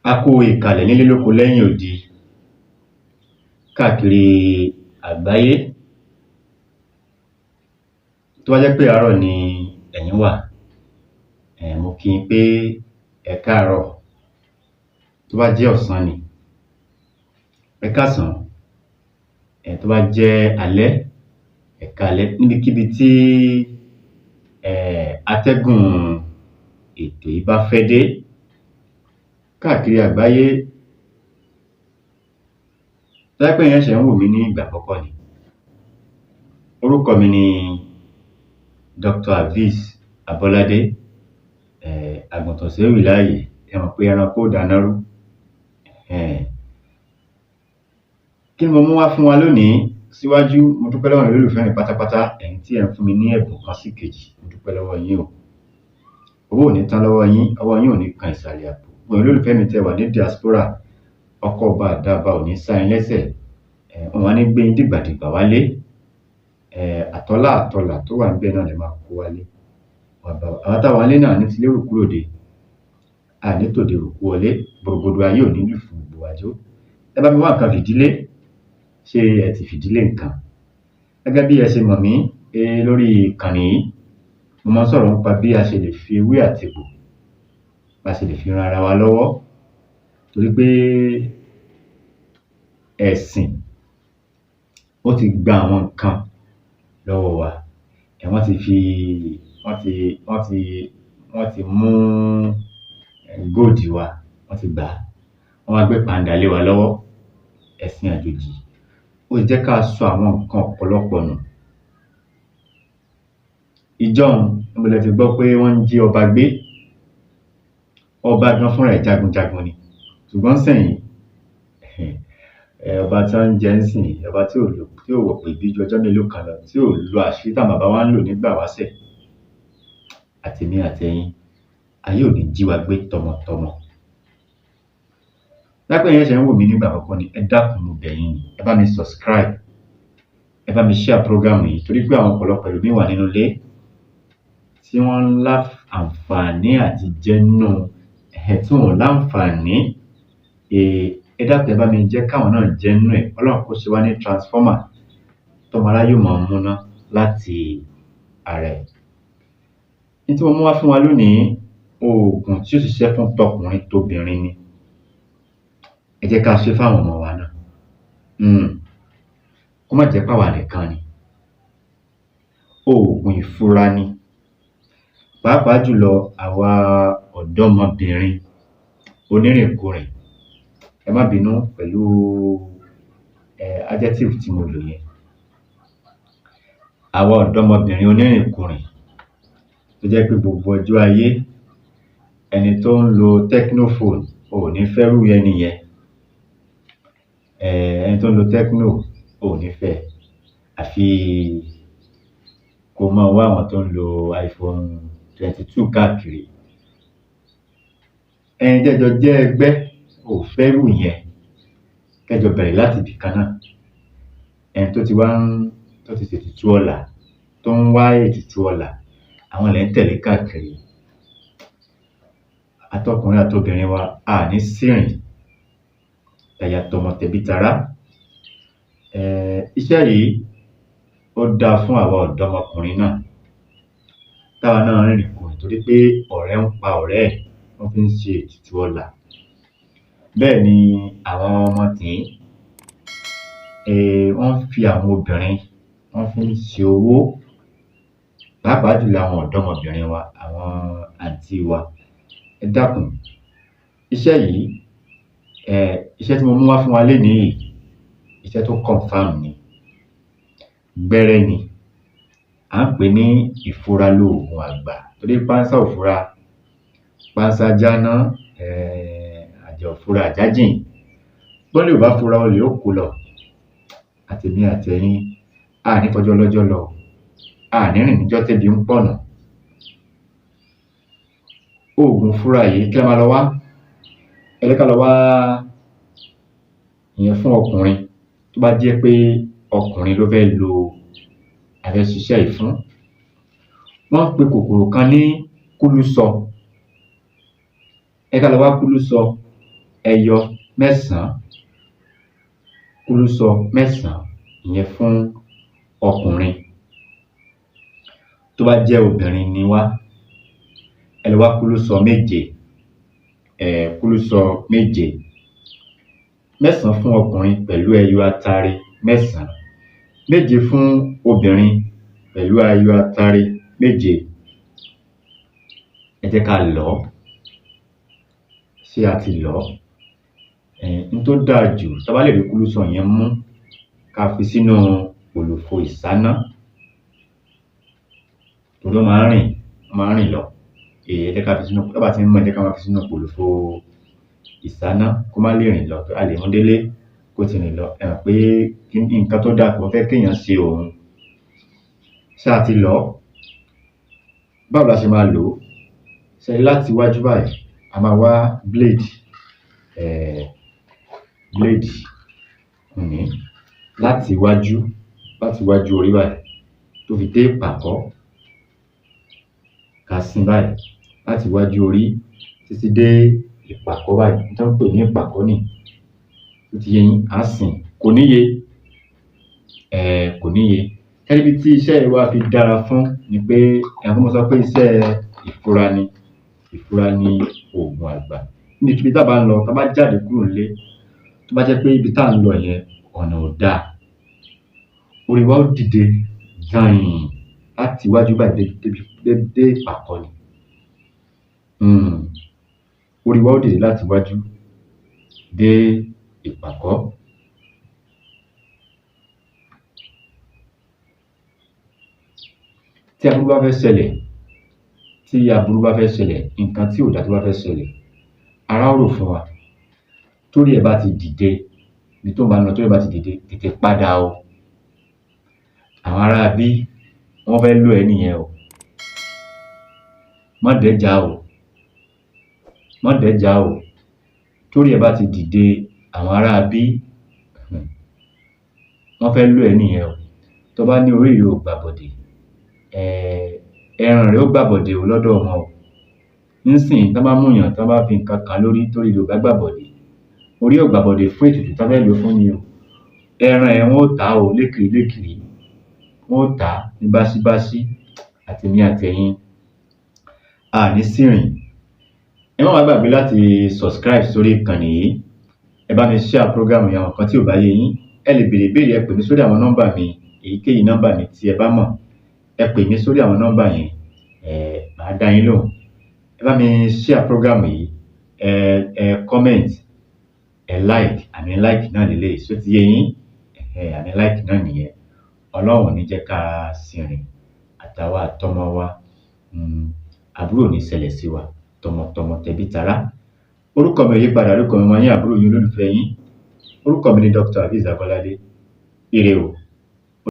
A kú ìkàlẹ̀ nílé lóko lẹ́yìn odi káàkiri àgbáyé. Tó bá jẹ́ pé àárọ̀ ni ẹ̀yin wà, mo kí yín pé ẹ káàárọ̀. Tó bá jẹ́ ọ̀sán ni, ẹ káàsán. Tó bá jẹ́ alẹ́, ẹ káalẹ́. Níbikíbi tí atẹ́gùn ètò yìí bá fẹ́ dé káàkiri àgbáyé. Tó bá jẹ́ pé ẹ̀yin ṣẹ̀ ń wò mí ní ìgbà àkọ́kọ́ ni, orúkọ mi ni Dr. Hafiz Abolade, àgùntàn ṣèwì láàyè. Ẹ mọ̀ pé ẹranko ò dáná rú. Kí ni mo mú wá fún wa lónìí? Síwájú, mo dúpẹ́ lọ́wọ́ ẹ̀yin olólùfẹ́ mi pátápátá, ẹ̀yin tí ẹ̀ ń fún mi ní ẹ̀bùn kan sí kejì. Mo dúpẹ́ lọ́wọ́ yín o. Owó ò ní tán lọ́wọ́ yín, ọwọ́ yín ò ní kan ìsàlẹ̀ àpò. Gbogbo ẹ̀yin olólùfẹ́ mi tẹ́ wà ní diaspora, ọkọ̀ ọba àdàbà ò ní sá yín lẹ́sẹ̀. Wọn wá ní gbé yín dìgbàdìgbà wálé. Àtọ́lá àtọlà tó wà níbẹ̀ náà lè máa kó wálé. Àwọn táwa nílé náà ní ti lérò kúrò dé. A ní tòde rùkú wọlé. Gbogbo ayé ò ní lù fún gbogbo àjò. Ẹ bá mi wá nǹkan fìdílé. Ṣé ẹ ti fìdílé nǹkan? Gẹ́gẹ́ bí ẹ ṣe mọ̀ mí lórí ìkànnì yìí, mo máa ń sọ̀rọ̀ nípa bí a ṣe lè fi ewé àti egbò, bá ṣe lè fi ran ara wa lọ́wọ́. Torí pé ẹ̀sìn ó ti gba àwọn nǹkan lọ́wọ́ wa. Wọ́n ti mú gold wa, wọ́n ti gbà á. Wọ́n wá gbé pàǹdà lé wa lọ́wọ́. Ẹ̀sìn àjòjì ó jẹ́ ká sọ àwọn nǹkan ọ̀pọ̀lọpọ̀ nù. Ìjọ́un níbo lẹ ti gbọ́ pé wọ́n ń jí ọba gbé? Ọba gan fúnra ẹ̀ jagunjagun ni. Ṣùgbọ́n sẹ́yìn ọba tí wọ́n ń jẹ ń sìn, ọba tí ò wọ̀ pé bí ju ọjọ́ mélòó kan lọ, tí ò lo àṣírí táwọn bàbá wa ń lò nígbà wáṣẹ̀. Àtèmi àtẹ̀yin, ayé ò ní jí wa gbé tọmọtọmọ. Lápẹ́ yẹn ṣẹ̀ ń wò mí nígbà àkọ́kọ́ ni, ẹ dákun mo bẹ̀ yín ni. Ẹ bá mi subscribe, ẹ bá mi share program yìí, torí pé àwọn ọ̀pọ̀lọpọ̀ ẹlòmíì wà nínú ilé tí wọ́n ń lá àǹfààní àti jẹ́ nínú tí wọ́n ò láǹfààní. Ẹ dákun ẹ bá mi jẹ́ káwọn náà jẹ́ nínú ẹ̀. Ọlọ́run kó ṣe wá ní transformer tọmọ aráyé ó máa múná láti ara ẹ̀. Ní tí mo mú wá fún wa lónìí, oògùn tí ó ṣiṣẹ́ fún tọkùnrin tóbìnrin ni. Ẹ jẹ́ ká ṣe fáwọn ọmọ wa náà. Kó má jẹ́ pàwà nìkan ni. Oògùn ìfura ni. Pàápàá jùlọ àwa ọ̀dọ́mọbìnrin onírìnkùnrin. Ẹ má bínú pẹ̀lú adjective tí mo lò yẹn. Àwa ọ̀dọ́mọbìnrin onírìnkùnrin tó jẹ́ pé gbogbo ọjọ́ ayé ẹni tó ń lo technophone ò ní fẹ́rù ẹni yẹn. Ẹni tó ń lo techno ò ní fẹ́. Àfi kó máa wá àwọn tó ń lo iPhone 22 káàkiri. Ẹni jẹ́jọ jẹ́ ẹgbẹ́ ò fẹ́rù yẹn. Kẹjọ bẹ̀rẹ̀ láti ibì kan náà. Ẹni tó ti ṣètùtù ọ̀la, tó ń wá ètùtù ọ̀la, àwọn lẹ́ ń tẹ̀lé káàkiri. Àtọkùnrin àtobìnrin wa a ní sírìn. Ẹ̀yà tọmọ tẹbí tará. Iṣẹ́ yìí ó dáa fún àwa ọ̀dọ́mọkùnrin náà. Táwa náà rìnrìn kùnrin torí pé ọ̀rẹ́ ń pa ọ̀rẹ́ ẹ̀, wọ́n fi ń ṣe ètùtù ọ̀la. Bẹ́ẹ̀ ni àwọn ọmọ tìín, wọ́n fi àwọn obìnrin, wọ́n fi ń ṣe owó. Pàápàá jùlọ àwọn ọ̀dọ́mọbìnrin wa, àwọn àǹtí wa. Ẹ dákun, iṣẹ́ yìí, iṣẹ́ tí mo mú wá fún wa lénìí, iṣẹ́ tó confirm ni. Gbẹ́rẹ́ ni. À ń pè ní ìfura lóògùn àgbà. Torí pánsá ò fura, pánsá jáná, àjà ò fura àjá jìn. Bọ́lẹ̀ ò bá fura olè ó kó lọ. Àtèmi àtẹ̀yin, a ní fọjọ́ lọ́jọ́ lọ. A ní rìn níjọ́ tẹ́bi ń pọ̀nà. Oògùn fura yìí kí a máa lọ wá. Ẹ jẹ́ ká lọ wá ìyẹn fún ọkùnrin tó bá jẹ́ pé ọkùnrin ló fẹ́ lo àfẹ́ṣiṣẹ́ yìí fún. Wọ́n ń pe kòkòrò kan ní kúlúsọ. Ẹ ká lọ wá kúlúsọ. ẹyọ mẹ́sàn-án, kúlúsọ mẹ́sàn-án, ìyẹn fún ọkùnrin. Tó bá jẹ́ obìnrin ni wá, ẹ lè wá kúlúsọ méje, kúlúsọ méje, mẹ́sàn-án fún ọkùnrin pẹ̀lú ẹyọ atare mẹ́sàn-án, méje fún obìnrin pẹ̀lú ẹyọ atare méje. Ẹ jẹ́ ká lọ̀ ọ́. Ṣé a ti lọ̀ ọ́? N tó dáa jù, tá bá lè rí kúlúsọ yẹn mú, ká fi sínú òlùfo ìsáná, torí ó máa ń rìn lọ. Ẹ jẹ́ ká fi sínú, tá bá ti ń mọ́, ẹ jẹ́ ká máa fi sínú òlùfo ìsáná kó má lè rìn lọ. A lè mú délé kó ti rìn lọ. Ẹ mọ̀ pé nǹkan tó dáa kò fẹ́ kéèyàn ṣe òun. Ṣé a ti lọ̀ ọ́? Báwo la ṣe máa lò ó? Ṣé láti iwájú báyìí, a máa wá blade láti iwájú orí báyìí tó fi dé ìpàkọ́. Ká sín báyìí láti iwájú orí títí dé ìpàkọ́ báyìí. N tán ń pè ní ìpàkọ́ nìí. Ó ti yé yín? Á sìn, kò níye. Kò níye. Ẹ rí ibi tí iṣẹ́ yìí wá fi dára fún ni pé, mo sọ pé iṣẹ́ ìfura ni. Ìfura ni oògùn àgbà. Níbikíbi tá bá ń lọ, tá bá jáde kúrò nílé, tó bá jẹ́ pé ibi tá ń lọ yẹn ọ̀nà ò dáa, orí wa ó dìde gàìn láti iwájú báyìí dé ìpàkọ́ ni. Orí wa ó dìde láti iwájú dé ìpàkọ́. Tí aburú bá fẹ́ ṣẹlẹ̀, nǹkan tí ò dáa tó bá fẹ́ ṣẹlẹ̀, ara ó rò fún wa. Torí ẹ̀ bá ti dìde, ibi tó bá ń lọ, torí ẹ̀ bá ti dìde, tètè padà o. Àwọn aráabí wọ́n fẹ́ lò ẹ́ nìyẹn o. Má dẹ́jà o. Torí ẹ̀ bá ti dìde, àwọn aráabí wọ́n fẹ́ lò ẹ́ nìyẹn o. Tó bá ní orí rẹ ò gbàbọ̀dè, ẹran rẹ ó gbàbọ̀dè o lọ́dọ̀ wọn o. Nísìnyí tán bá múùyàn, tán bá fi nǹkan kàn án lórí, torí rẹ̀ ò bá gbàbọ̀dè, orí ò gbàbọ̀dè fún ètùtù tán fẹ́ lò ó fún ni o. Ẹran ẹ̀ wọ́n ó tà á o lékìrí, wọ́n ó tà á ní báṣíbáṣí. Àtèmi àtẹ̀yin a ní sírìn. Ẹ má wá gbàgbé láti subscribe sórí ìkànnì yìí. Ẹ bá mi share program yẹn. Àwọn nǹkan tí ò bá yé yín, ẹ lè béèrè ìbéèrè, ẹ pè mí sórí àwọn nọ́mbà mi, èyíkéyìí nọ́mbà mi tí ẹ bá mọ̀. Ẹ pè mí sórí àwọn nọ́mbà yẹn, màá dá yín lóhùn. Ẹ bá mi share program yìí, ẹ comment, ẹ like. Àmì like náà lélẹ́yìí. Ṣó ti yé yín? Àmì like náà nìyẹn. Ọlọ́run ò ní jẹ́ ká sìnrìn, àtàwa àtọmọ wa. Àbúrò ò ní ṣẹlẹ̀ sí wa, tọmọtọmọ tẹbí tará. Orúkọ mi ò yí padà. Orúkọ mi ọmọ yín, àbúrò yín, olólùfẹ́ yín. Orúkọ mi ni Dr. Aviz Abolade. Ire o.